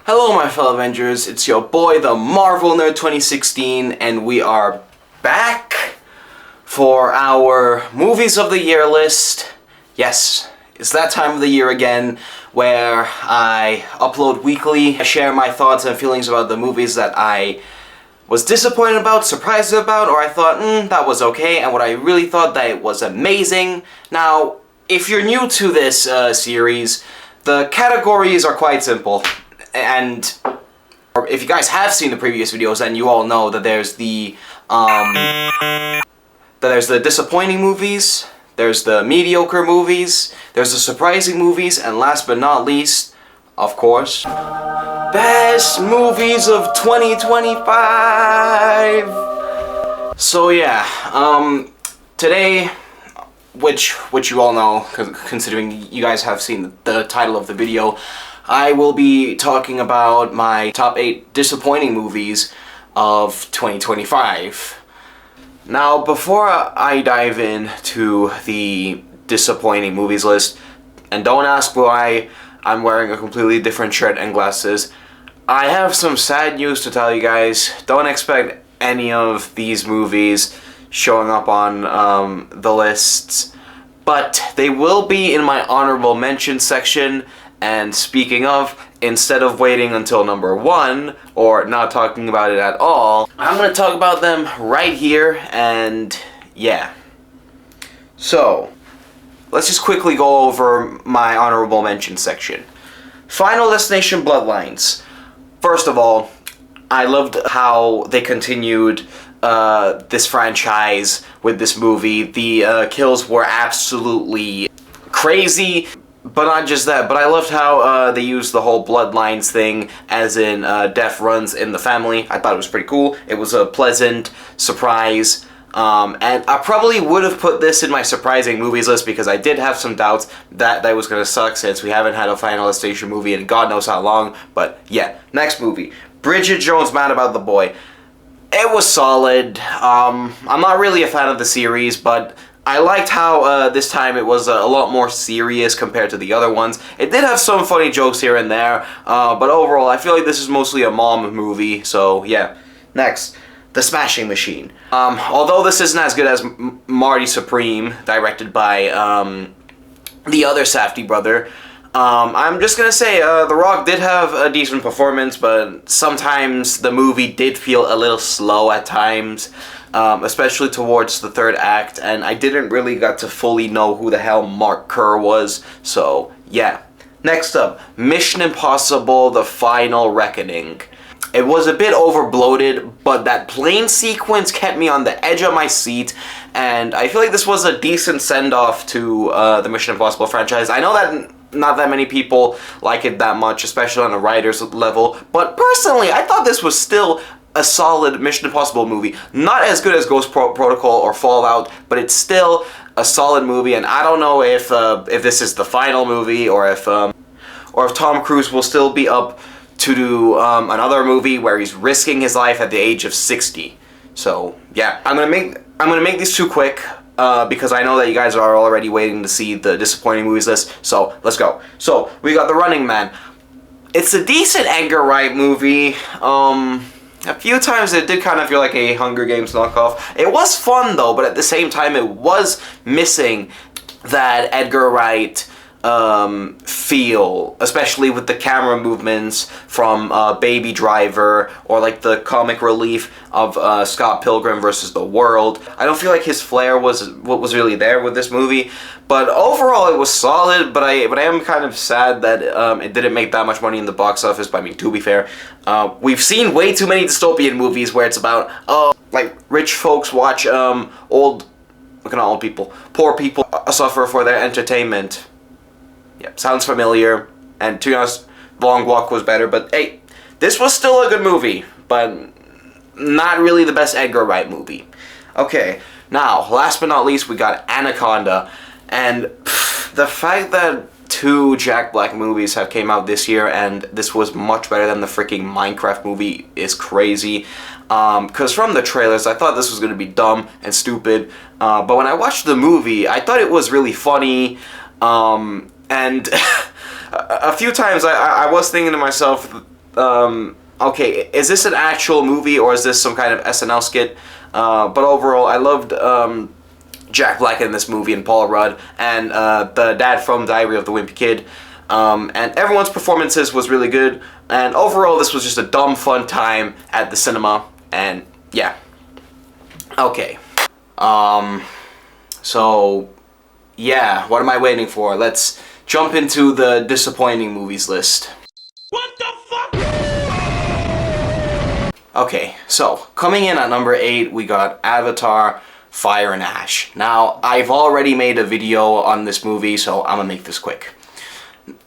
Hello my fellow Avengers, it's your boy the Marvel Nerd 2016 and we are back for our Movies of the Year list. Yes, it's that time of the year again where I upload weekly. I share my thoughts and feelings about the movies that I was disappointed about, surprised about, or I thought, that was okay, and what I really thought that it was amazing. Now, if you're new to this series, the categories are quite simple. And if you guys have seen the previous videos, then you all know that there's the disappointing movies, there's the mediocre movies, there's the surprising movies, and last but not least, of course, best movies of 2025. So yeah, today, which you all know, considering you guys have seen the title of the video, I will be talking about my top 8 disappointing movies of 2025. Now, before I dive into the disappointing movies list, and don't ask why I'm wearing a completely different shirt and glasses, I have some sad news to tell you guys. Don't expect any of these movies showing up on the lists, but they will be in my honorable mention section. And speaking of, instead of waiting until number 1, or not talking about it at all, I'm going to talk about them right here, and yeah. So, let's just quickly go over my honorable mention section. Final Destination Bloodlines. First of all, I loved how they continued this franchise with this movie. The kills were absolutely crazy. But not just that, but I loved how they used the whole bloodlines thing, as in death runs in the family. I thought it was pretty cool. It was a pleasant surprise. And I probably would have put this in my surprising movies list because I did have some doubts that was going to suck since we haven't had a Final Destination movie in God knows how long. But yeah, next movie. Bridget Jones' Mad About the Boy. It was solid. I'm not really a fan of the series, but I liked how this time it was a lot more serious compared to the other ones. It did have some funny jokes here and there, but overall I feel like this is mostly a mom movie, so yeah. Next, The Smashing Machine. Although this isn't as good as Marty Supreme, directed by the other Safdie brother, I'm just gonna say The Rock did have a decent performance, but sometimes the movie did feel a little slow at times. Especially towards the third act, and I didn't really get to fully know who the hell Mark Kerr was, so yeah. Next up, Mission Impossible: The Final Reckoning. It was a bit over-bloated, but that plane sequence kept me on the edge of my seat, and I feel like this was a decent send-off to the Mission Impossible franchise. I know that not that many people like it that much, especially on a writer's level, but personally, I thought this was still a solid Mission Impossible movie. Not as good as Ghost Protocol or Fallout, but it's still a solid movie, and I don't know if this is the final movie, or if Tom Cruise will still be up to do another movie where he's risking his life at the age of 60. So yeah, I'm gonna make these two quick because I know that you guys are already waiting to see the disappointing movies list. So let's go. So we got The Running Man. It's a decent Edgar Wright movie. A few times it did kind of feel like a Hunger Games knockoff. It was fun though, but at the same time it was missing that Edgar Wright feel, especially with the camera movements from Baby Driver, or like the comic relief of Scott Pilgrim vs. the World. I don't feel like his flair was what was really there with this movie, but overall it was solid. But I am kind of sad that it didn't make that much money in the box office. But I mean, to be fair, we've seen way too many dystopian movies where it's about like rich folks watch poor people suffer for their entertainment. Yep, sounds familiar, and to be honest, Long Walk was better, but hey, this was still a good movie, but not really the best Edgar Wright movie. Okay, now, last but not least, we got Anaconda, and the fact that 2 Jack Black movies have came out this year, and this was much better than the freaking Minecraft movie is crazy. Because from the trailers, I thought this was going to be dumb and stupid, but when I watched the movie, I thought it was really funny, and a few times I was thinking to myself, okay, is this an actual movie or is this some kind of SNL skit? But overall, I loved Jack Black in this movie and Paul Rudd and the dad from Diary of the Wimpy Kid. And everyone's performances was really good. And overall, this was just a dumb, fun time at the cinema. And yeah. Okay. So, yeah, what am I waiting for? Let's jump into the disappointing movies list. What the fuck? Okay, so coming in at number 8, we got Avatar: Fire and Ash. Now, I've already made a video on this movie, so I'm gonna make this quick.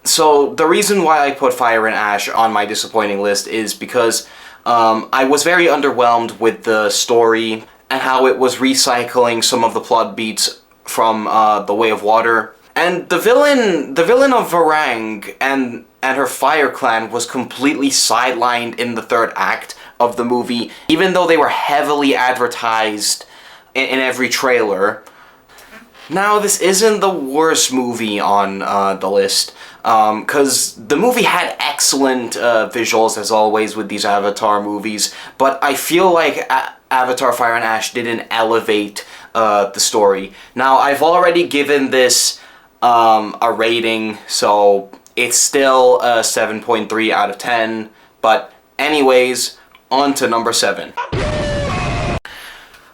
So, the reason why I put Fire and Ash on my disappointing list is because I was very underwhelmed with the story and how it was recycling some of the plot beats from The Way of Water. And the villain of Varang and her Fire Clan was completely sidelined in the third act of the movie, even though they were heavily advertised in every trailer. Now, this isn't the worst movie on the list, because the movie had excellent visuals, as always, with these Avatar movies, but I feel like Avatar: Fire and Ash didn't elevate the story. Now, I've already given this a rating, so it's still a 7.3 out of 10, but anyways, on to number 7.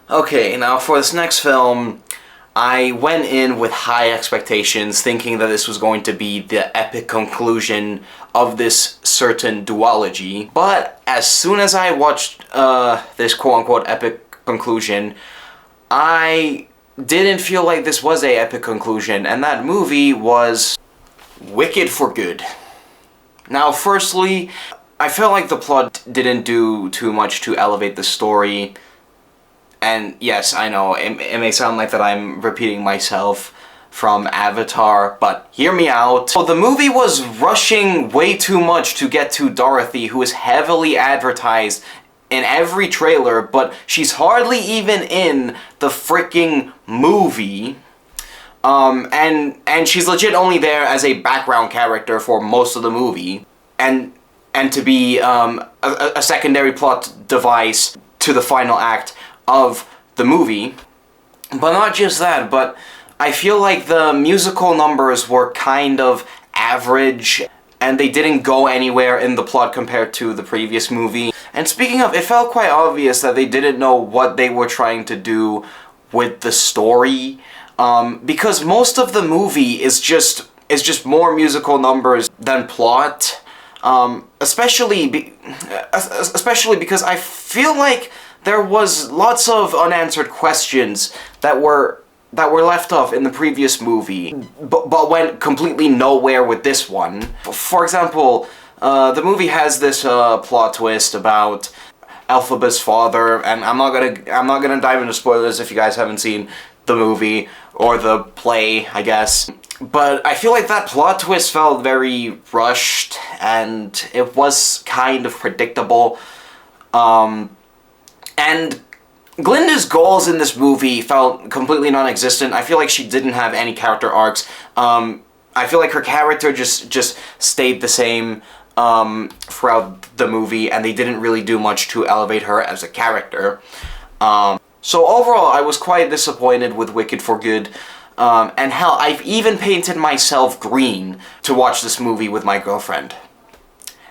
Okay, now for this next film, I went in with high expectations, thinking that this was going to be the epic conclusion of this certain duology, but as soon as I watched this quote-unquote epic conclusion, I didn't feel like this was a epic conclusion, and that movie was Wicked for Good. Now, firstly, I felt like the plot didn't do too much to elevate the story. And yes, I know, it may sound like that I'm repeating myself from Avatar, but hear me out. So the movie was rushing way too much to get to Dorothy, who is heavily advertised in every trailer, but she's hardly even in the freaking movie. And she's legit only there as a background character for most of the movie. And to be a secondary plot device to the final act of the movie. But not just that, but I feel like the musical numbers were kind of average, and they didn't go anywhere in the plot compared to the previous movie. And speaking of, it felt quite obvious that they didn't know what they were trying to do with the story, because most of the movie is just more musical numbers than plot. Especially because I feel like there was lots of unanswered questions that were left off in the previous movie, but went completely nowhere with this one. For example, the movie has this plot twist about Elphaba's father, and I'm not gonna dive into spoilers if you guys haven't seen the movie or the play, I guess. But I feel like that plot twist felt very rushed, and it was kind of predictable. And Glinda's goals in this movie felt completely non-existent. I feel like she didn't have any character arcs. I feel like her character just stayed the same throughout the movie, and they didn't really do much to elevate her as a character. So overall, I was quite disappointed with Wicked for Good. And hell, I've even painted myself green to watch this movie with my girlfriend.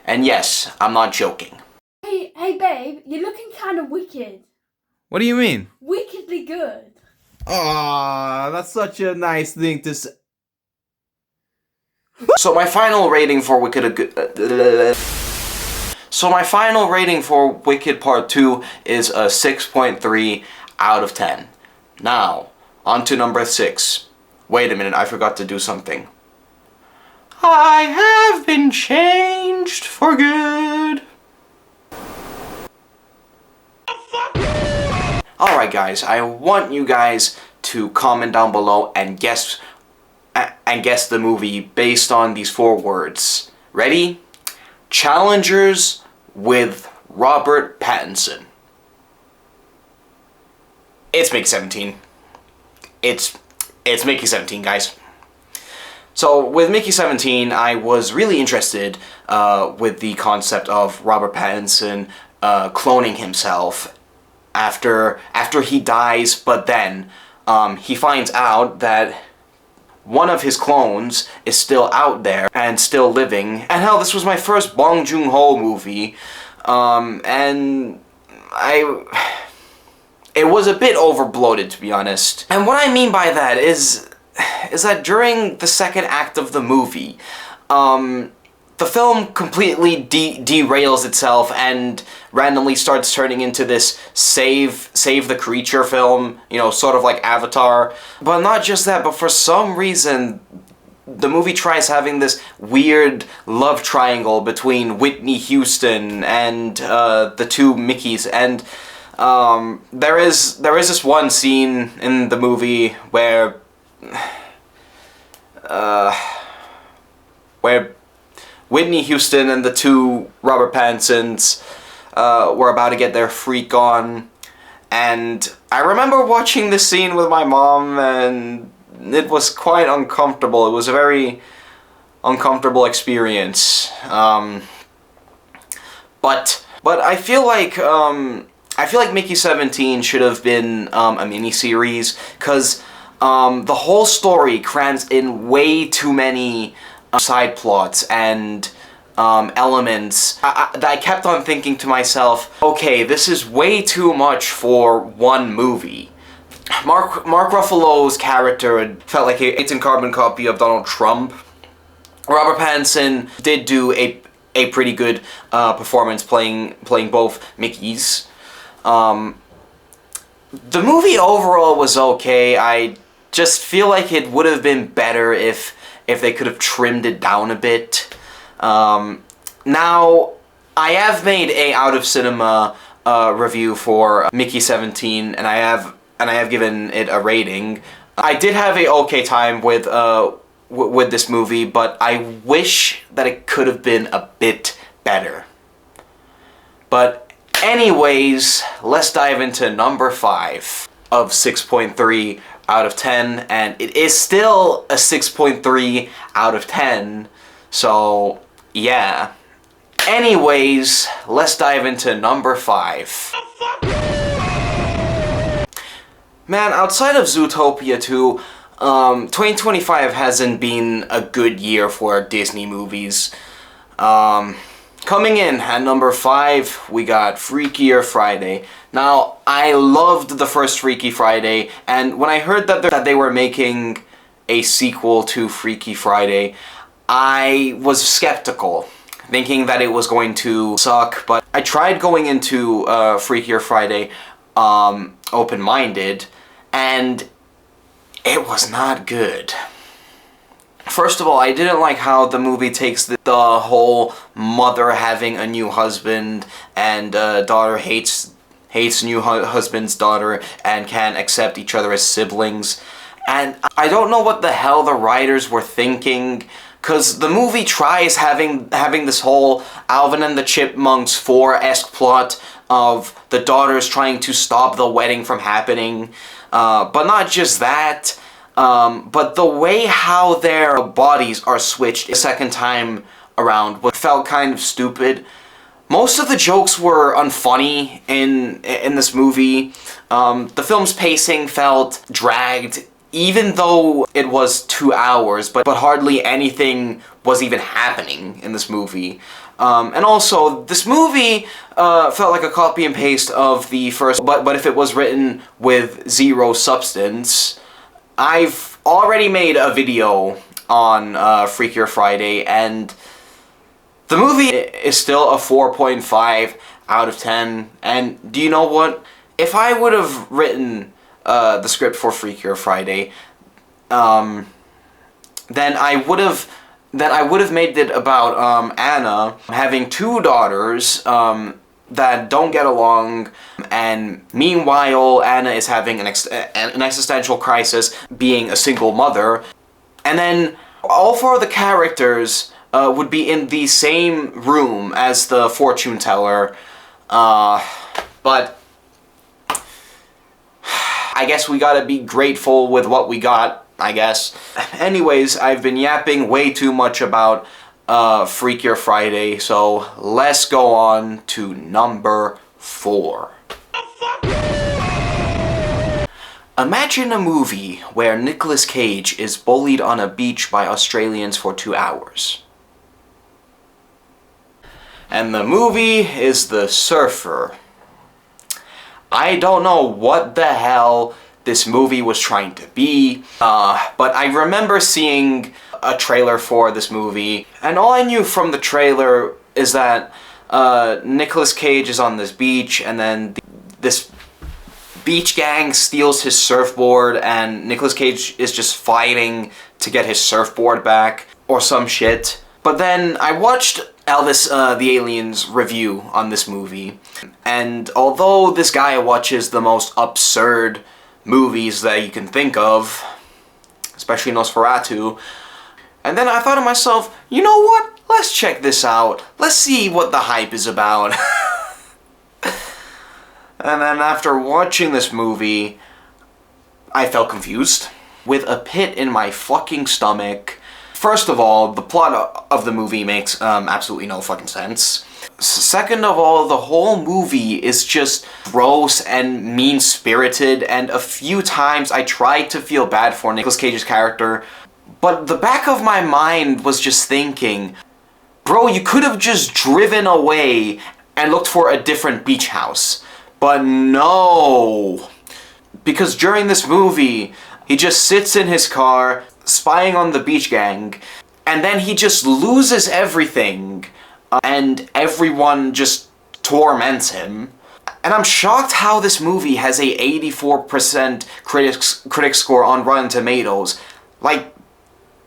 And yes, I'm not joking. Hey babe, you're looking kind of wicked. What do you mean? Wickedly good. Aw, that's such a nice thing to say. So my final rating for Wicked Part 2 is a 6.3 out of 10. Now, on to number 6. Wait a minute, I forgot to do something. I have been changed for good. Alright guys, I want you guys to comment down below and guess the movie based on these 4 words. Ready? Challengers with Robert Pattinson. It's Mickey 17. It's Mickey 17, guys. So with Mickey 17, I was really interested with the concept of Robert Pattinson cloning himself after he dies, but then he finds out that one of his clones is still out there and still living. And hell, this was my first Bong Joon-ho movie, and it was a bit overbloated, to be honest. And what I mean by that is that during the second act of the movie, the film completely derails itself and randomly starts turning into this save the creature film, you know, sort of like Avatar. But not just that, but for some reason, the movie tries having this weird love triangle between Whitney Houston and the two Mickeys, and there is this one scene in the movie where Whitney Houston and the two Robert Pattinsons were about to get their freak on, and I remember watching this scene with my mom, and it was quite uncomfortable. It was a very uncomfortable experience. But I feel like Mickey 17 should have been a miniseries, because the whole story crams in way too many side plots and elements that I kept on thinking to myself, okay, this is way too much for one movie. Mark Ruffalo's character felt like a carbon copy of Donald Trump. Robert Pattinson did do a pretty good performance playing both Mickeys. The movie overall was okay. I just feel like it would have been better if they could have trimmed it down a bit. Now, I have made a out of cinema review for Mickey 17, and I have given it a rating. I did have a okay time with this movie, but I wish that it could have been a bit better. But anyways, let's dive into number 5 of 6.3 out of 10, and it is still a 6.3 out of 10, so yeah. Anyways, let's dive into number 5. Man, outside of Zootopia 2, 2025 hasn't been a good year for Disney movies. Coming in at number 5, we got Freakier Friday. Now, I loved the first Freaky Friday, and when I heard that they were making a sequel to Freaky Friday, I was skeptical, thinking that it was going to suck, but I tried going into Freakier Friday open-minded, and it was not good. First of all, I didn't like how the movie takes the whole mother having a new husband and daughter hates new husband's daughter and can't accept each other as siblings. And I don't know what the hell the writers were thinking, because the movie tries having this whole Alvin and the Chipmunks 4-esque plot of the daughters trying to stop the wedding from happening. But not just that, but the way how their bodies are switched a second time around felt kind of stupid. Most of the jokes were unfunny in this movie. The film's pacing felt dragged, even though it was 2 hours, but hardly anything was even happening in this movie. And also, this movie felt like a copy and paste of the first, but if it was written with zero substance. I've already made a video on Freakier Friday, and the movie is still a 4.5 out of 10, and do you know what? If I would have written the script for Freakier Friday, then I would have made it about Anna having 2 daughters that don't get along, and meanwhile Anna is having an existential crisis being a single mother, and then all 4 of the characters would be in the same room as the fortune teller, but I guess we gotta be grateful with what we got I guess. Anyways, I've been yapping way too much about Freakier Friday, so let's go on to number 4. Imagine a movie where Nicolas Cage is bullied on a beach by Australians for 2 hours. And the movie is The Surfer. I don't know what the hell this movie was trying to be, but I remember seeing a trailer for this movie, and all I knew from the trailer is that Nicolas Cage is on this beach, and then this beach gang steals his surfboard, and Nicolas Cage is just fighting to get his surfboard back, or some shit. But then I watched Elvis the Alien's review on this movie, and although this guy watches the most absurd movies that you can think of, especially Nosferatu, and then I thought to myself, you know what? Let's check this out. Let's see what the hype is about. And then after watching this movie, I felt confused, with a pit in my fucking stomach. First of all, the plot of the movie makes absolutely no fucking sense. Second of all, the whole movie is just gross and mean-spirited, and a few times I tried to feel bad for Nicolas Cage's character, but the back of my mind was just thinking, bro, you could have just driven away and looked for a different beach house. But no! Because during this movie, he just sits in his car, spying on the beach gang, and then he just loses everything, and everyone just torments him. And I'm shocked how this movie has a 84% critic score on Rotten Tomatoes. Like,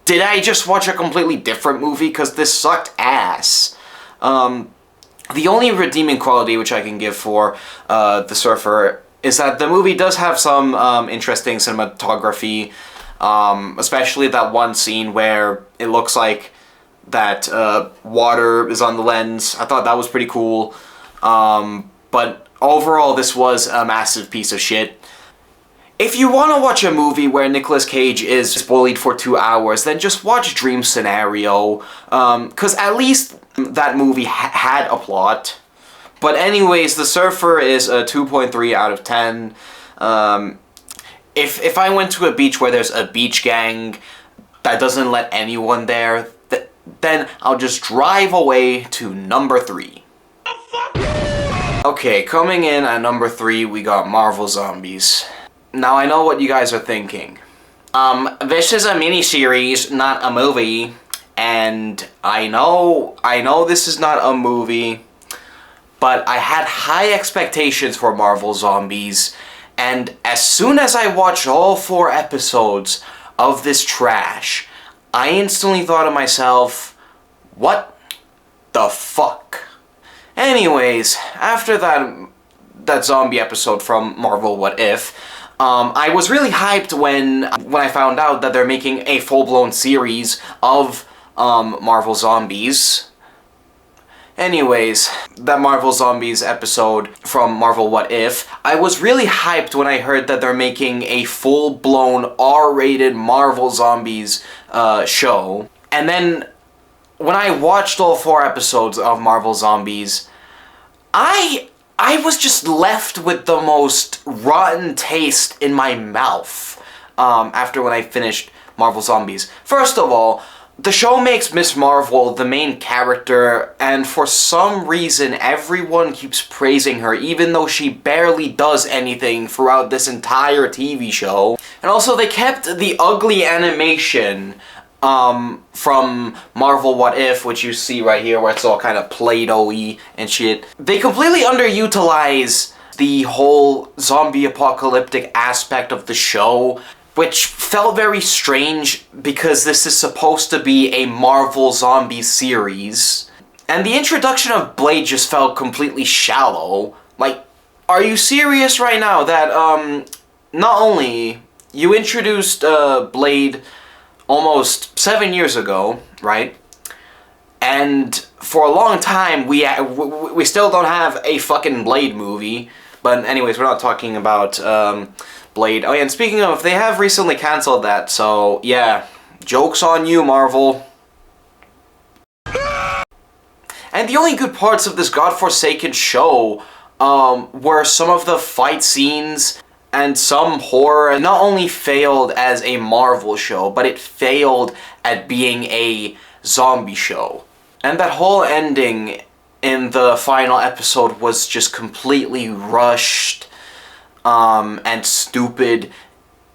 did I just watch a completely different movie? Because this sucked ass. The only redeeming quality which I can give for The Surfer is that the movie does have some interesting cinematography, especially that one scene where it looks like that water is on the lens. I thought that was pretty cool, but overall this was a massive piece of shit. If you want to watch a movie where Nicolas Cage is bullied for 2 hours, then just watch Dream Scenario, because at least that movie had a plot. But anyways, The Surfer is a 2.3 out of 10. If I went to a beach where there's a beach gang that doesn't let anyone there, then I'll just drive away to number 3. Okay, coming in at number 3, we got Marvel Zombies. Now I know what you guys are thinking. This is a miniseries, not a movie. And I know this is not a movie, but I had high expectations for Marvel Zombies, and as soon as I watched all 4 episodes of this trash, I instantly thought to myself, what the fuck? Anyways, after that zombie episode from Marvel What If, I was really hyped when I found out that they're making a full-blown series of Marvel Zombies. Anyways, that Marvel Zombies episode from Marvel What If, I was really hyped when I heard that they're making a full-blown R-rated Marvel Zombies show. And then, when I watched all 4 episodes of Marvel Zombies, I was just left with the most rotten taste in my mouth after when I finished Marvel Zombies. First of all, the show makes Miss Marvel the main character, and for some reason everyone keeps praising her even though she barely does anything throughout this entire TV show. And also they kept the ugly animation from Marvel What If, which you see right here where it's all kind of Play-Doh-y and shit. They completely underutilize the whole zombie apocalyptic aspect of the show, which felt very strange because this is supposed to be a Marvel zombie series. And the introduction of Blade just felt completely shallow. Like, are you serious right now that, not only you introduced, Blade almost 7 years ago, right? And for a long time, we still don't have a fucking Blade movie. But anyways, we're not talking about Blade. Oh yeah, and speaking of, they have recently canceled that, so yeah, joke's on you, Marvel. And the only good parts of this godforsaken show were some of the fight scenes and some horror. It not only failed as a Marvel show, but it failed at being a zombie show. And that whole ending in the final episode was just completely rushed and stupid,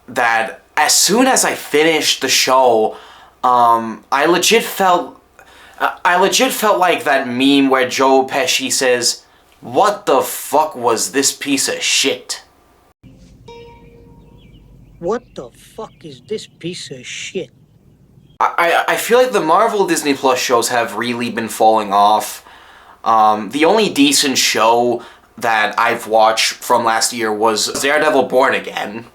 that as soon as I finished the show, I legit felt like that meme where Joe Pesci says, "What the fuck was this piece of shit?" What the fuck is this piece of shit? I feel like the Marvel Disney Plus shows have really been falling off. The only decent show that I've watched from last year was Daredevil Born Again.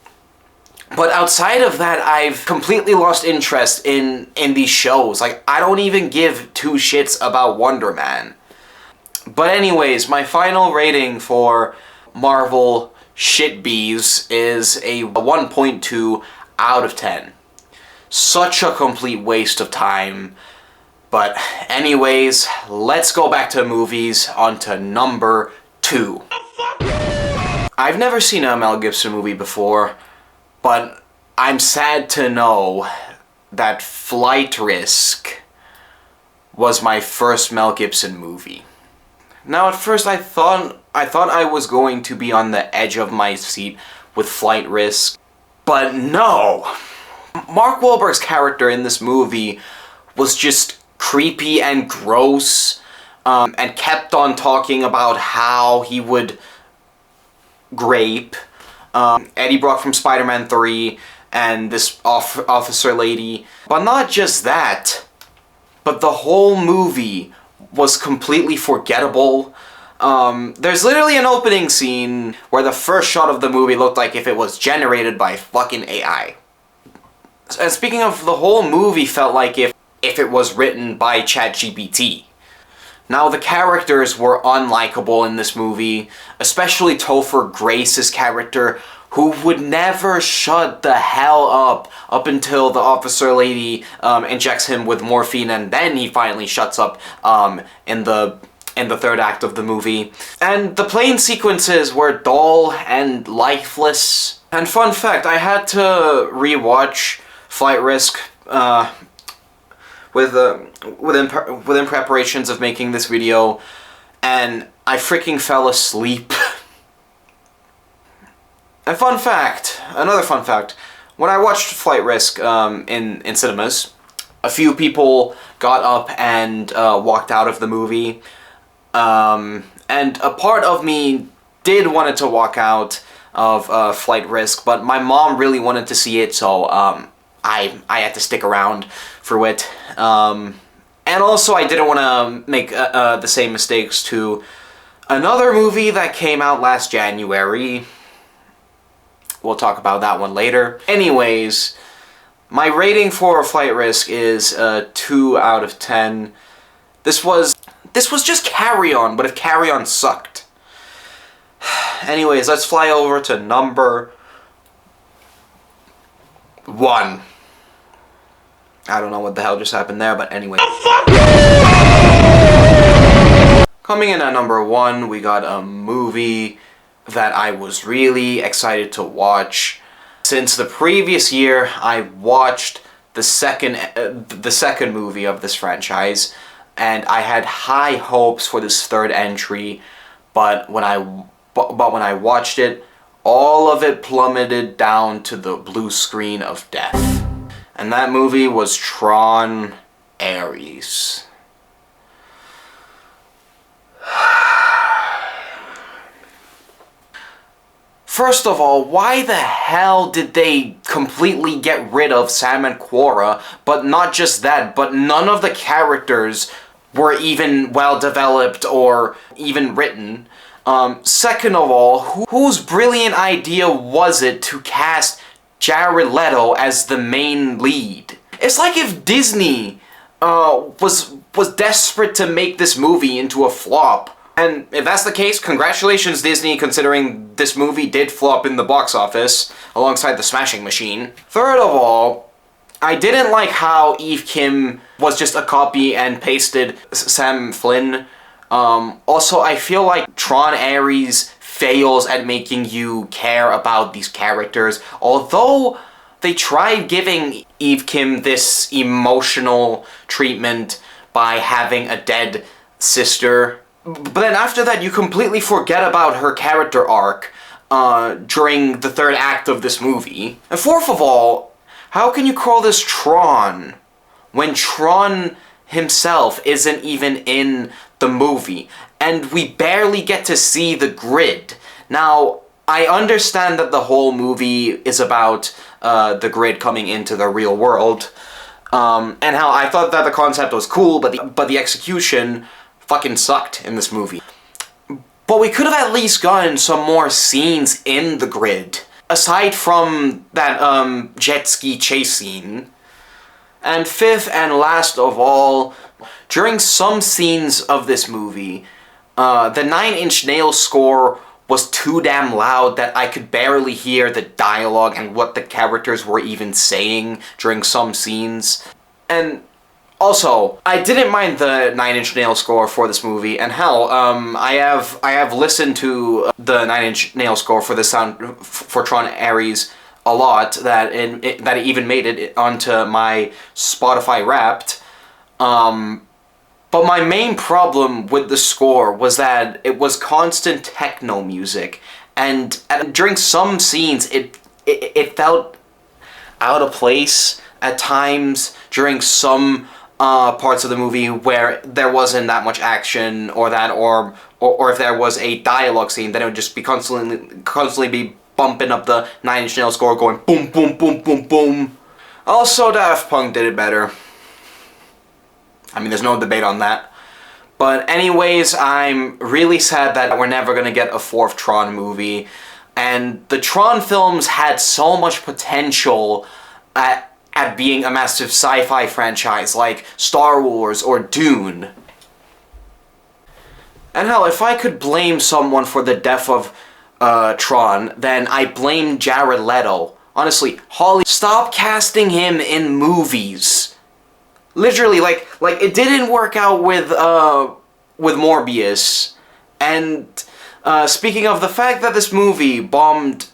But outside of that, I've completely lost interest in these shows. Like, I don't even give two shits about Wonder Man. But anyways, my final rating for Marvel Shitbees is a 1.2 out of 10. Such a complete waste of time. But anyways, let's go back to movies, on to number 2. I've never seen a Mel Gibson movie before, but I'm sad to know that Flight Risk was my first Mel Gibson movie. Now at first I thought I was going to be on the edge of my seat with Flight Risk, but no! Mark Wahlberg's character in this movie was just creepy and gross, and kept on talking about how he would grape Eddie Brock from Spider-Man 3 and this officer lady. But not just that, but the whole movie was completely forgettable. There's literally an opening scene where the first shot of the movie looked like if it was generated by fucking AI. And speaking of, the whole movie felt like if it was written by ChatGPT. Now, the characters were unlikable in this movie, especially Topher Grace's character, who would never shut the hell up until the officer lady injects him with morphine, and then he finally shuts up in the third act of the movie. And the plane sequences were dull and lifeless. And fun fact, I had to rewatch Flight Risk within preparations of making this video, and I freaking fell asleep. And another fun fact, when I watched Flight Risk in cinemas, a few people got up and walked out of the movie, and a part of me did wanted to walk out of Flight Risk, but my mom really wanted to see it, so I had to stick around for it. And also I didn't want to make the same mistakes to another movie that came out last January. We'll talk about that one later. Anyways, my rating for Flight Risk is 2 out of 10. This was just Carry On, but if Carry On sucked. Anyways, let's fly over to number 1. I don't know what the hell just happened there, but anyway. Coming in at number 1, we got a movie that I was really excited to watch. Since the previous year, I watched the second movie of this franchise, and I had high hopes for this third entry, but when I watched it, all of it plummeted down to the blue screen of death. And that movie was Tron Ares. First of all, why the hell did they completely get rid of Sam and Quora? But not just that, but none of the characters were even well developed or even written. Second of all, whose brilliant idea was it to cast Jared Leto as the main lead? It's like if Disney was desperate to make this movie into a flop, And if that's the case, congratulations Disney, considering this movie did flop in the box office, alongside The Smashing Machine. Third of all, I didn't like how Eve Kim was just a copy and pasted Sam Flynn. Also, I feel like Tron Ares fails at making you care about these characters, although they tried giving Eve Kim this emotional treatment by having a dead sister. But then after that, you completely forget about her character arc during the third act of this movie. And fourth of all, how can you call this Tron when Tron himself isn't even in the movie? And we barely get to see the grid. Now, I understand that the whole movie is about the grid coming into the real world, and how I thought that the concept was cool, but the execution fucking sucked in this movie. But we could have at least gotten some more scenes in the grid, aside from that jet ski chase scene. And fifth and last of all, during some scenes of this movie, the 9 Inch Nails score was too damn loud that I could barely hear the dialogue and what the characters were even saying during some scenes. And also, I didn't mind the 9 Inch Nails score for this movie, and hell, I have listened to the 9 Inch Nails score for the for Tron Ares a lot, that it even made it onto my Spotify Wrapped. But my main problem with the score was that it was constant techno music, and during some scenes it felt out of place at times during some parts of the movie where there wasn't that much action, or if there was a dialogue scene, then it would just be constantly be bumping up the 9 Inch Nails score, going boom, boom, boom, boom, boom. Also, Daft Punk did it better. I mean, there's no debate on that. But anyways, I'm really sad that we're never gonna get a 4th Tron movie. And the Tron films had so much potential at being a massive sci-fi franchise like Star Wars or Dune. And hell, if I could blame someone for the death of Tron, then I blame Jared Leto. Honestly, Holly, stop casting him in movies. Literally, like it didn't work out with Morbius. And speaking of the fact that this movie bombed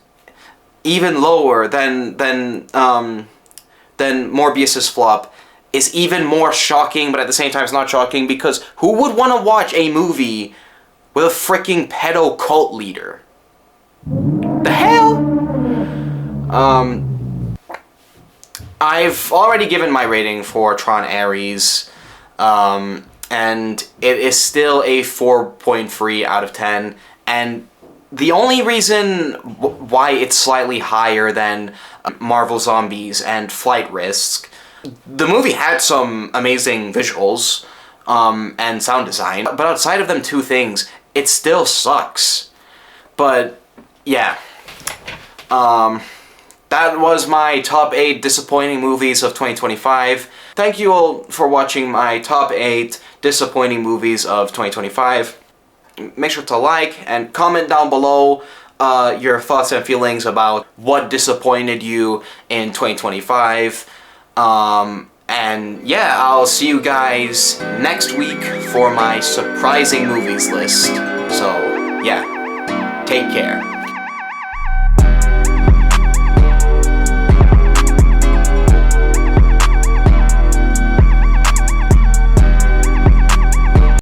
even lower than Morbius's flop is even more shocking, but at the same time it's not shocking, because who would want to watch a movie with a freaking pedo cult leader? The hell? I've already given my rating for Tron Ares, and it is still a 4.3 out of 10, and the only reason why it's slightly higher than Marvel Zombies and Flight Risk, the movie had some amazing visuals and sound design, but outside of them two things, it still sucks. But yeah, that was my top 8 disappointing movies of 2025. Thank you all for watching my top 8 disappointing movies of 2025. Make sure to like and comment down below your thoughts and feelings about what disappointed you in 2025. And yeah, I'll see you guys next week for my surprising movies list. So yeah, take care.